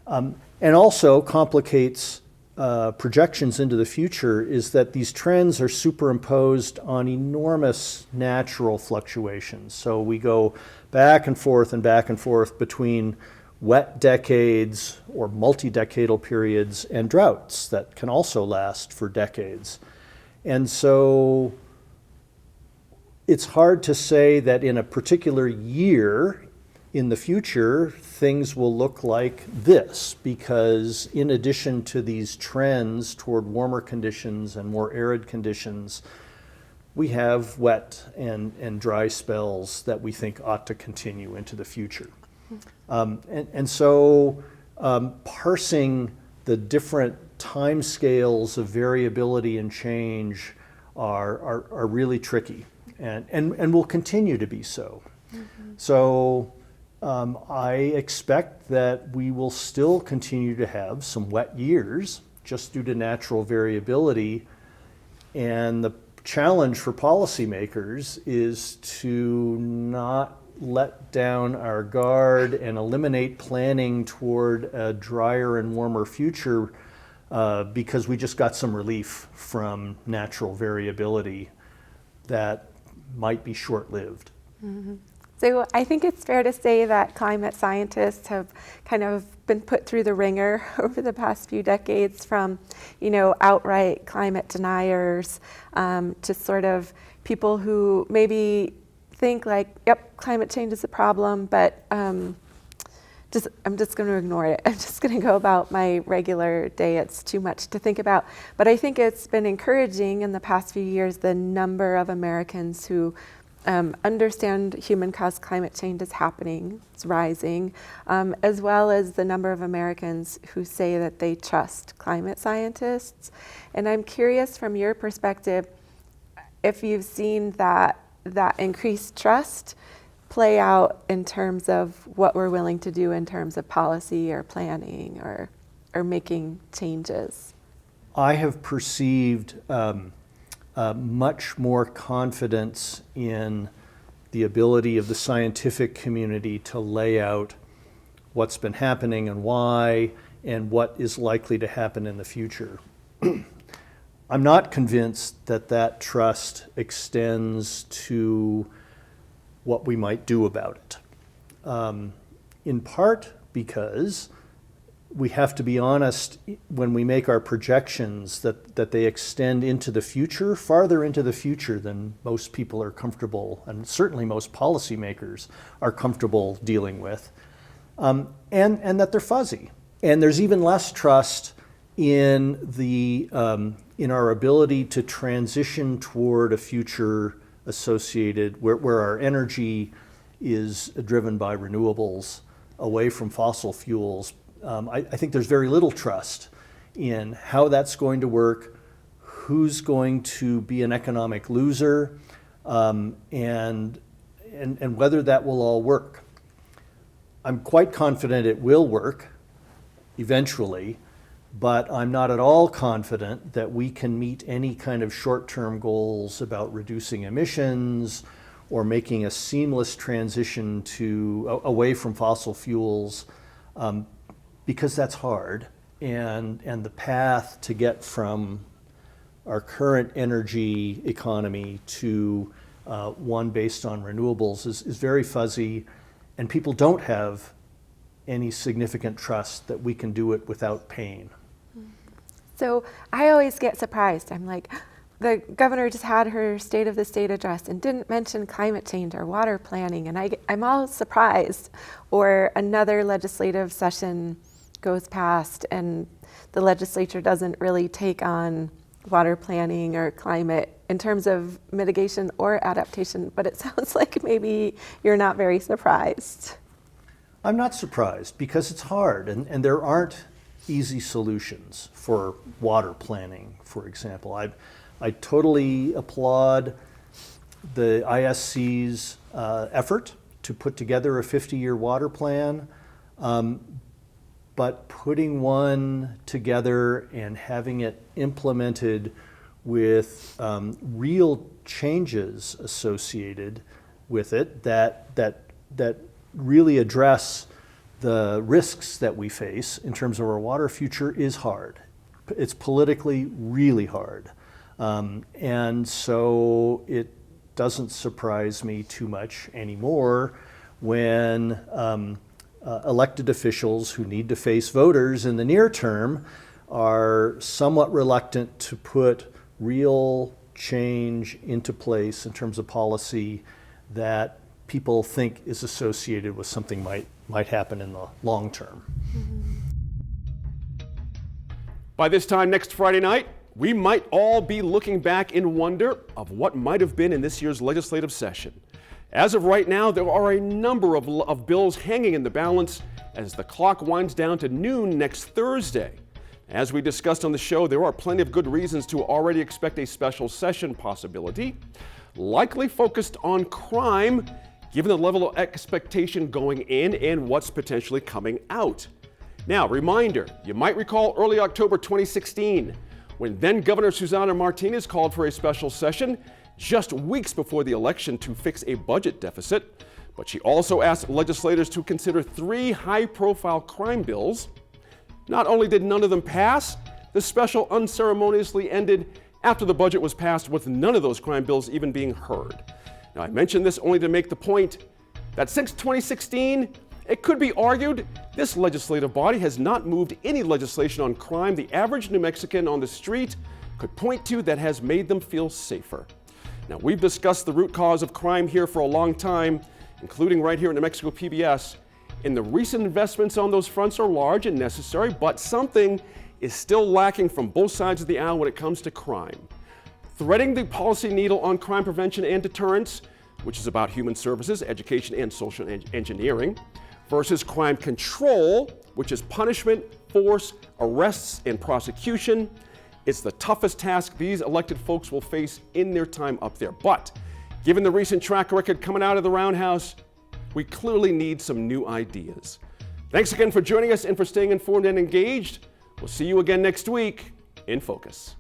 and also complicates projections into the future, is that these trends are superimposed on enormous natural fluctuations. So we go back and forth between wet decades or multi-decadal periods and droughts that can also last for decades. And so it's hard to say that in a particular year in the future, things will look like this, because in addition to these trends toward warmer conditions and more arid conditions, we have wet and dry spells that we think ought to continue into the future. So parsing the different time scales of variability and change are really tricky and will continue to be so. Mm-hmm. So I expect that we will still continue to have some wet years just due to natural variability, and the challenge for policymakers is to not let down our guard and eliminate planning toward a drier and warmer future because we just got some relief from natural variability that might be short-lived. Mm-hmm. So I think it's fair to say that climate scientists have kind of been put through the ringer over the past few decades, from, outright climate deniers to sort of people who maybe think like, yep, climate change is a problem, but I'm just going to ignore it. I'm just going to go about my regular day. It's too much to think about. But I think it's been encouraging in the past few years, the number of Americans who understand human-caused climate change is happening, it's rising, as well as the number of Americans who say that they trust climate scientists. And I'm curious, from your perspective, if you've seen that increased trust play out in terms of what we're willing to do in terms of policy or planning or making changes. I have perceived much more confidence in the ability of the scientific community to lay out what's been happening and why, and what is likely to happen in the future. I'm not convinced that trust extends to what we might do about it. In part because we have to be honest when we make our projections that they extend into the future, farther into the future than most people are comfortable, and certainly most policymakers are comfortable dealing with, and that they're fuzzy. And there's even less trust in our ability to transition toward a future associated where our energy is driven by renewables, away from fossil fuels. I think there's very little trust in how that's going to work, who's going to be an economic loser, and whether that will all work. I'm quite confident it will work eventually, but I'm not at all confident that we can meet any kind of short-term goals about reducing emissions or making a seamless transition away from fossil fuels, because that's hard, and the path to get from our current energy economy to one based on renewables is very fuzzy, and people don't have any significant trust that we can do it without pain. So I always get surprised. I'm like, the governor just had her State of the State address and didn't mention climate change or water planning, and I'm all surprised. Or another legislative session goes past and the legislature doesn't really take on water planning or climate in terms of mitigation or adaptation, but it sounds like maybe you're not very surprised. I'm not surprised because it's hard, and there aren't easy solutions for water planning, for example. I totally applaud the ISC's effort to put together a 50-year water plan, but putting one together and having it implemented with real changes associated with it that really address the risks that we face in terms of our water future is hard. It's politically really hard. And so it doesn't surprise me too much anymore when elected officials who need to face voters in the near term are somewhat reluctant to put real change into place in terms of policy that people think is associated with something might happen in the long term. By this time next Friday night, we might all be looking back in wonder of what might have been in this year's legislative session. As of right now, there are a number of bills hanging in the balance as the clock winds down to noon next Thursday. As we discussed on the show, there are plenty of good reasons to already expect a special session possibility, likely focused on crime, given the level of expectation going in and what's potentially coming out. Now, reminder, you might recall early October 2016, when then Governor Susana Martinez called for a special session just weeks before the election to fix a budget deficit. But she also asked legislators to consider 3 high-profile crime bills. Not only did none of them pass, the special unceremoniously ended after the budget was passed with none of those crime bills even being heard. Now, I mention this only to make the point that since 2016, it could be argued this legislative body has not moved any legislation on crime the average New Mexican on the street could point to that has made them feel safer. Now, we've discussed the root cause of crime here for a long time, including right here at New Mexico PBS, and the recent investments on those fronts are large and necessary, but something is still lacking from both sides of the aisle when it comes to crime. Threading the policy needle on crime prevention and deterrence, which is about human services, education, and social engineering, versus crime control, which is punishment, force, arrests, and prosecution. It's the toughest task these elected folks will face in their time up there. But given the recent track record coming out of the Roundhouse, we clearly need some new ideas. Thanks again for joining us and for staying informed and engaged. We'll see you again next week in Focus.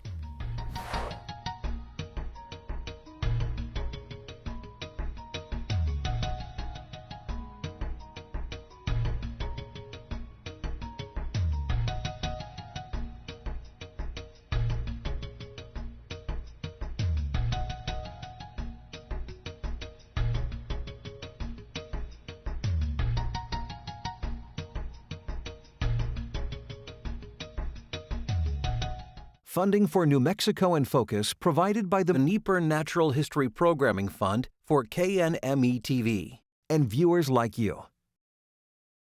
Funding for New Mexico in Focus provided by the NEPR Natural History Programming Fund for KNME-TV and viewers like you.